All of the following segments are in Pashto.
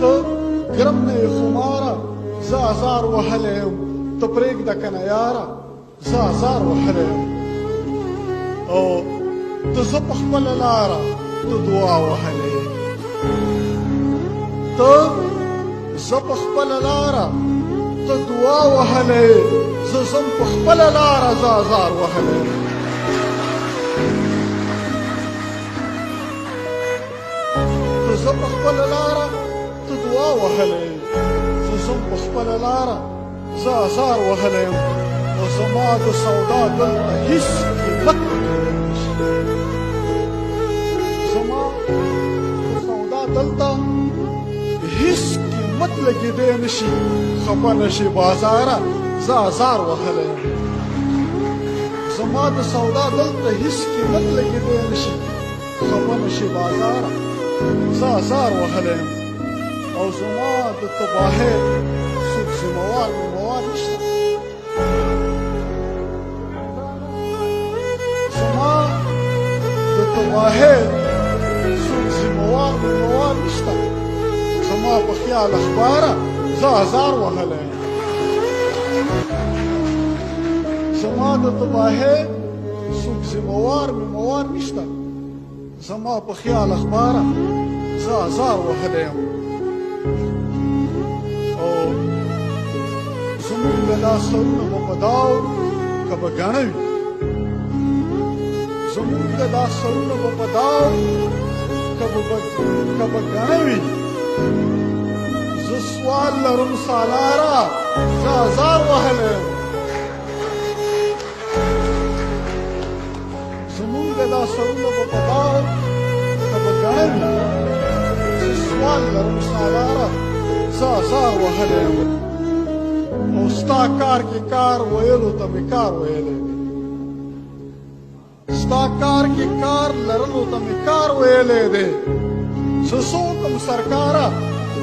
ته ګرم نه یې خماره زه ازار وهلی یم ته پرېږده که نه یاره زه ازار وهلی یم او ته زه په خپله لاره ته دعا وهلی یې ته زه په خپله لاره ته دعا وهلی یې زه ځم په خپله لاره زه ازار وهلی یم ته زه په خپله لاره ته دعا وهلی یې زه ځم په خپله لاره زه ازار وهلی یم او زما د سودا دلته هېڅ قیمت زما د سودا دلته هېڅ قیمت لګېدی نه شي خفه نه شي بازاره زه ازار وهلی یم زما د سودا دلته هېڅ قیمت لګېدی نه شي خفه نه شي بازاره زه ازار وهلی یم او زما د تباهۍ څوک ذمهوار مېموار نشته زما د تباهۍ څوک ذمهوار مېموار نشته زما په خیال اخباره زه ازار وهلی یم زما د تباهۍ څوک ذمهوار مېموار نشته زما په خیال اخباره زه ازار وهلی یم او زموږ دا سرونه به په داو که به ګڼه وي زموږ دا سرونه به په داو که به ګڼه وي زه سوال لرم سالاره زه ازار وهلی یم زموږ دا سرونه به په داو که به ګڼه وي زه سوال لرم سالاره زه ازار وهلی یم او ستا کار کې کار ویلو ته مې کار ویلی دی ستا کار کې کار لرلو ته مې کار ویلی دی زه څه وکړم سرکاره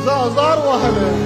زه ازار وهلی یم